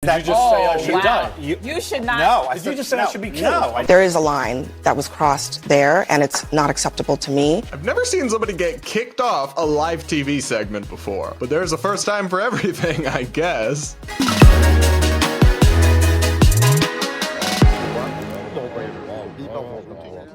Did you just say I should die? You should not. No. Did you just say I should be killed? No. There is a line that was crossed there, and it's not acceptable to me. I've never seen somebody get kicked off a live TV segment before, but there's a first time for everything, I guess.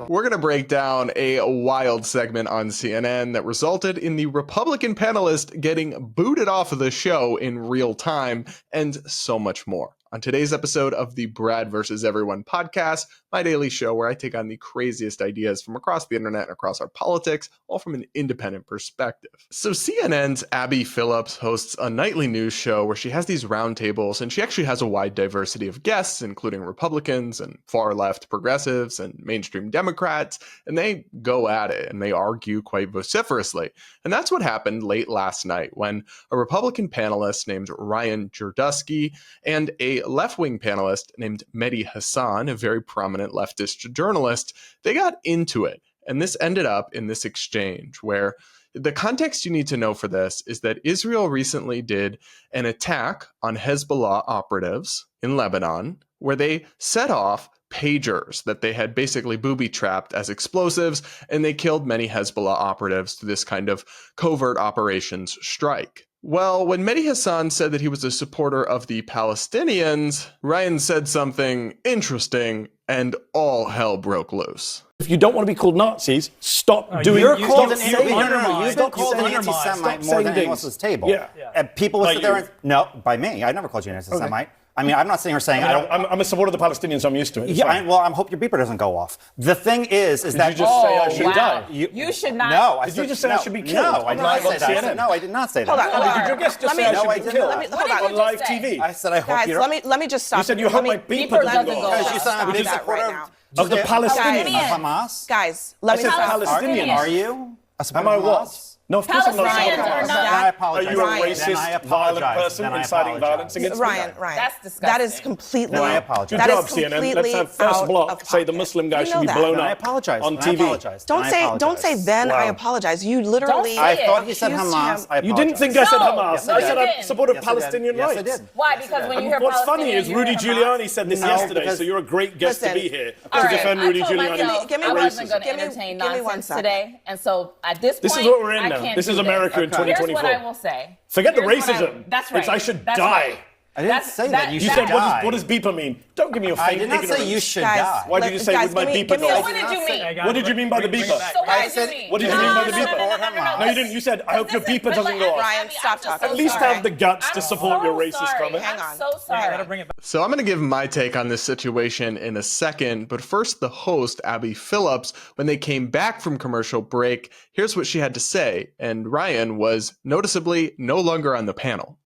We're going to break down a wild segment on CNN that resulted in the Republican panelist getting booted off of the show in real time, and so much more. On today's episode of the Brad vs. Everyone podcast, my daily show where I take on the craziest ideas from across the internet and across our politics, all from an independent perspective. So CNN's Abby Phillips hosts a nightly news show where she has these roundtables, and she actually has a wide diversity of guests, including Republicans and far-left progressives and mainstream Democrats, and they go at it and they argue quite vociferously. And that's what happened late last night when a Republican panelist named Ryan Girdusky and a left-wing panelist named Mehdi Hasan, a very prominent leftist journalist, they got into it. And this ended up in this exchange where the context you need to know for this is that Israel recently did an attack on Hezbollah operatives in Lebanon, where they set off pagers that they had basically booby-trapped as explosives, and they killed many Hezbollah operatives through this kind of covert operations strike. Well, when Mehdi Hasan said that he was a supporter of the Palestinians, Ryan said something interesting, and all hell broke loose. If you don't want to be called Nazis, stop doing it. You've been called an anti-Semite more than anyone else's table. Yeah. And people will sit there and... No, by me. I never called you an anti-Semite. Okay. I mean, I'm not sitting here saying I'm a supporter of the Palestinians, so I'm used to it. Yeah, I hope your beeper doesn't go off. The thing is that... Did you just say I should die? You should not. No. Did you just say I should be killed? No, I did not say that. No, I did not say that. Hold on. Did your guest just say I should be killed? On live TV? I said I hope Guys, you don't... let me just stop. You said you hope my beeper doesn't go off. Because you said I'm a big supporter of the Palestinians. Of Hamas? Guys, let me stop. Palestinians. Are you a supporter Am I of what? Hamas? No, of course I'm not. I apologize. Are you a racist, violent person inciting violence against Ryan, That's disgusting. that is completely... No, I apologize. Good job, CNN. Let's have first block say the Muslim guy should be blown up on TV. Don't say then I apologize. You literally... I thought he said Hamas. You didn't think I said Hamas. I said I supported Palestinian rights. Yes, I did. Why? Because when you hear What's Palestinian, funny is Rudy Giuliani said this yesterday, so you're a great guest to be here to defend Rudy Giuliani. I wasn't going to entertain nonsense today, and so at this point, this is what we're in now. This is America in 2024. Here's what I will say. Forget the racism. That's right. It's I should die. Right. I didn't say that. You said, die. what does beeper mean? Don't give me your faint ignorance. I did not say you should die. Why did you say with my beeper go? So what did you mean? What did you mean by the beeper? So what did you mean? What did you mean by the beeper? No, you didn't. You said, I hope your beeper doesn't go off. Ryan, stop talking. At least have the guts to support your racist comment. Hang on. I'm so sorry. So I'm going to give my take on this situation in a second, but first the host, Abby Phillips, when they came back from commercial break, here's what she had to say, and Ryan was noticeably no longer on the panel.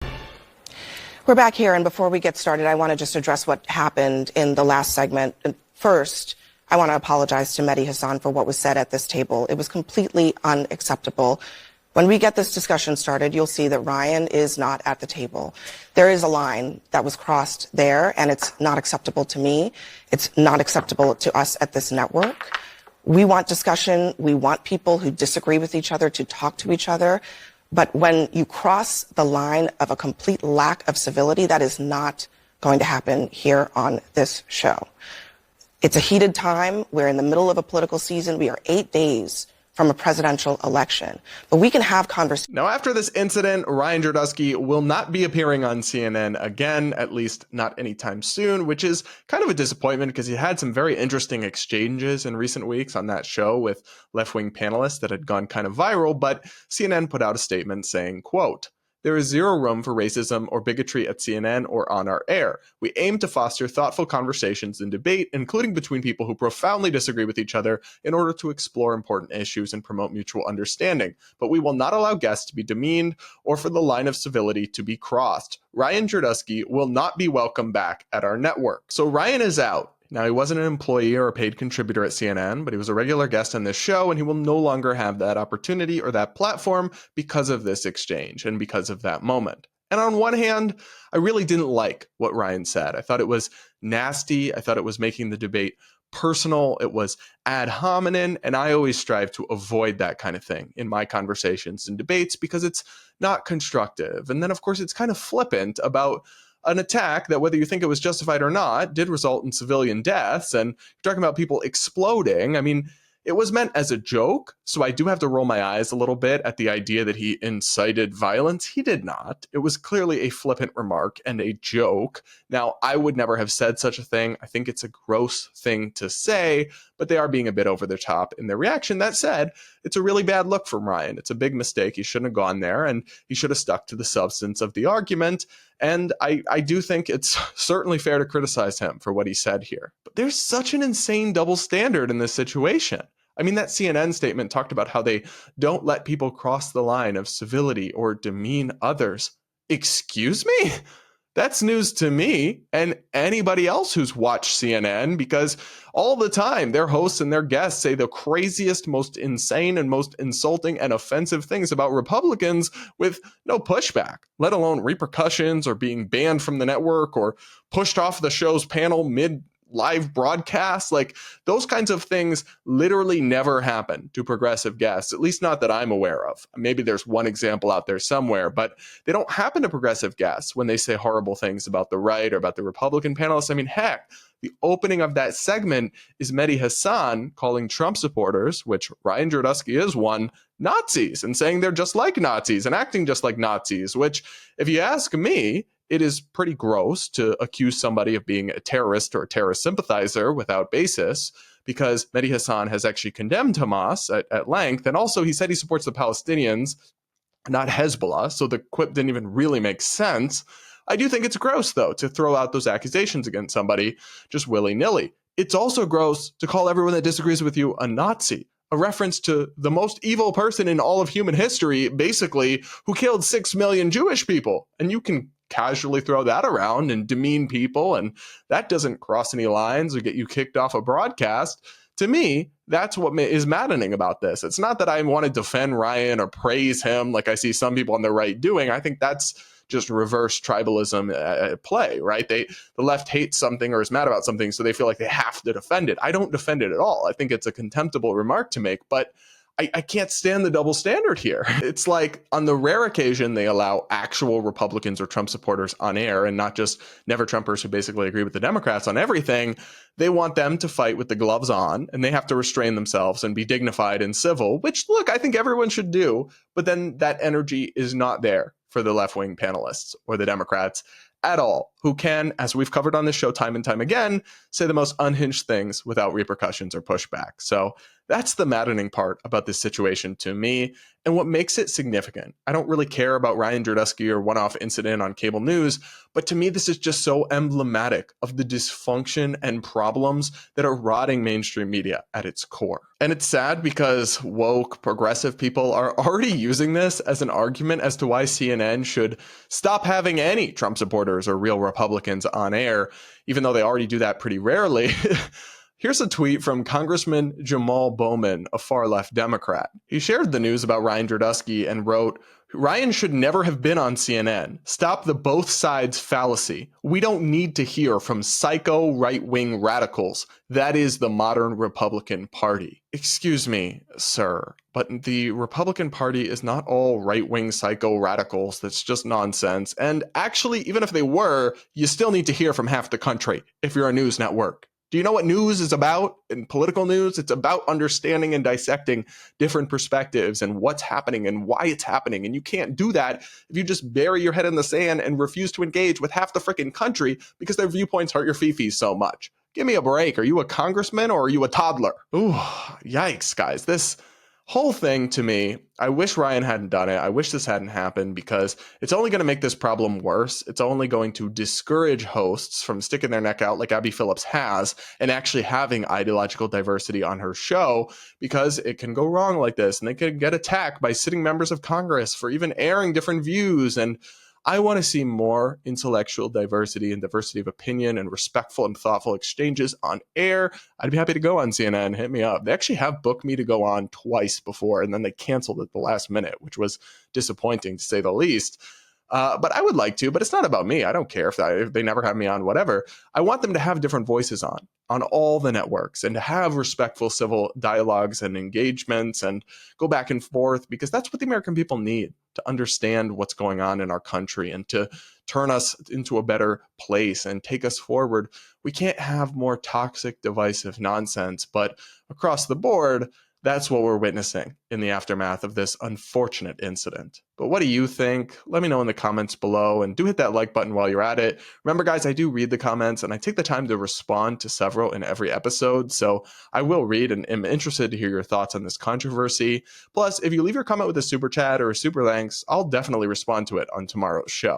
We're back here, and before we get started, I want to just address what happened in the last segment. And first, I want to apologize to Mehdi Hasan for what was said at this table. It was completely unacceptable. When we get this discussion started, you'll see that Ryan is not at the table. There is a line that was crossed there, and it's not acceptable to me. It's not acceptable to us at this network. We want discussion. We want people who disagree with each other to talk to each other. But when you cross the line of a complete lack of civility, that is not going to happen here on this show. It's a heated time. We're in the middle of a political season. We are 8 days from a presidential election. But we can have conversations. Now, after this incident, Ryan Girdusky will not be appearing on CNN again, at least not anytime soon, which is kind of a disappointment because he had some very interesting exchanges in recent weeks on that show with left-wing panelists that had gone kind of viral, but CNN put out a statement saying, quote, "There is zero room for racism or bigotry at CNN or on our air. We aim to foster thoughtful conversations and debate, including between people who profoundly disagree with each other, in order to explore important issues and promote mutual understanding. But we will not allow guests to be demeaned or for the line of civility to be crossed. Ryan Girdusky will not be welcome back at our network." So Ryan is out. Now, he wasn't an employee or a paid contributor at CNN, but he was a regular guest on this show, and he will no longer have that opportunity or that platform because of this exchange and because of that moment. And on one hand, I really didn't like what Ryan said. I thought it was nasty. I thought it was making the debate personal. It was ad hominem, and I always strive to avoid that kind of thing in my conversations and debates because it's not constructive. And then, of course, it's kind of flippant about an attack that, whether you think it was justified or not, did result in civilian deaths. And you're talking about people exploding. I mean, it was meant as a joke, so I do have to roll my eyes a little bit at the idea that he incited violence. He did not. It was clearly a flippant remark and a joke. Now, I would never have said such a thing. I think it's a gross thing to say, but they are being a bit over the top in their reaction. That said, it's a really bad look from Ryan. It's a big mistake. He shouldn't have gone there, and he should have stuck to the substance of the argument. And I do think it's certainly fair to criticize him for what he said here. But there's such an insane double standard in this situation. I mean, that CNN statement talked about how they don't let people cross the line of civility or demean others. Excuse me? That's news to me and anybody else who's watched CNN, because all the time their hosts and their guests say the craziest, most insane, and most insulting and offensive things about Republicans with no pushback, let alone repercussions or being banned from the network or pushed off the show's panel mid live broadcast. Like, those kinds of things literally never happen to progressive guests, at least not that I'm aware of. Maybe there's one example out there somewhere, but they don't happen to progressive guests when they say horrible things about the right or about the Republican panelists. I mean, heck, the opening of that segment is Mehdi Hasan calling Trump supporters, which Ryan Girdusky is one, Nazis, and saying they're just like Nazis and acting just like Nazis, which, if you ask me, it is pretty gross to accuse somebody of being a terrorist or a terrorist sympathizer without basis, because Mehdi Hasan has actually condemned Hamas at length. And also he said he supports the Palestinians, not Hezbollah. So the quip didn't even really make sense. I do think it's gross, though, to throw out those accusations against somebody just willy-nilly. It's also gross to call everyone that disagrees with you a Nazi, a reference to the most evil person in all of human history, basically, who killed 6 million Jewish people. And you can casually throw that around and demean people, and that doesn't cross any lines or get you kicked off a broadcast. To me, that's what is maddening about this. It's not that I want to defend Ryan or praise him like I see some people on the right doing. I think that's just reverse tribalism at play, right? The left hates something or is mad about something, so they feel like they have to defend it. I don't defend it at all. I think it's a contemptible remark to make, but I can't stand the double standard here. It's like, on the rare occasion they allow actual Republicans or Trump supporters on air and not just never Trumpers who basically agree with the Democrats on everything, they want them to fight with the gloves on, and they have to restrain themselves and be dignified and civil, which, look, I think everyone should do. But then that energy is not there for the left-wing panelists or the Democrats at all, who can, as we've covered on this show time and time again, say the most unhinged things without repercussions or pushback. So that's the maddening part about this situation to me, and what makes it significant. I don't really care about Ryan Girdusky or one-off incident on cable news, but to me this is just so emblematic of the dysfunction and problems that are rotting mainstream media at its core. And it's sad because woke, progressive people are already using this as an argument as to why CNN should stop having any Trump supporters or real Republicans on air, even though they already do that pretty rarely. Here's a tweet from Congressman Jamal Bowman, a far-left Democrat. He shared the news about Ryan Girdusky and wrote, "Ryan should never have been on CNN. Stop the both sides fallacy. We don't need to hear from psycho right-wing radicals. That is the modern Republican Party." Excuse me, sir, but the Republican Party is not all right-wing psycho radicals. That's just nonsense. And actually, even if they were, you still need to hear from half the country if you're a news network. Do you know what news is about? In political news, it's about understanding and dissecting different perspectives and what's happening and why it's happening. And you can't do that if you just bury your head in the sand and refuse to engage with half the freaking country because their viewpoints hurt your fifis so much. Give me a break. Are you a congressman or are you a toddler? Ooh, yikes, guys. This whole thing, to me, I wish Ryan hadn't done it. I wish this hadn't happened, because it's only going to make this problem worse. It's only going to discourage hosts from sticking their neck out like Abby Phillips has and actually having ideological diversity on her show, because it can go wrong like this and they can get attacked by sitting members of Congress for even airing different views. And I want to see more intellectual diversity and diversity of opinion and respectful and thoughtful exchanges on air. I'd be happy to go on CNN. Hit me up. They actually have booked me to go on twice before, and then they canceled at the last minute, which was disappointing to say the least. But I would like to, but it's not about me. I don't care if they never have me on, whatever. I want them to have different voices on all the networks, and to have respectful civil dialogues and engagements and go back and forth, because that's what the American people need to understand what's going on in our country and to turn us into a better place and take us forward. We can't have more toxic, divisive nonsense, but across the board, that's what we're witnessing in the aftermath of this unfortunate incident. But what do you think? Let me know in the comments below, and do hit that like button while you're at it. Remember, guys, I do read the comments and I take the time to respond to several in every episode, so I will read and am interested to hear your thoughts on this controversy. Plus, if you leave your comment with a super chat or a super thanks, I'll definitely respond to it on tomorrow's show.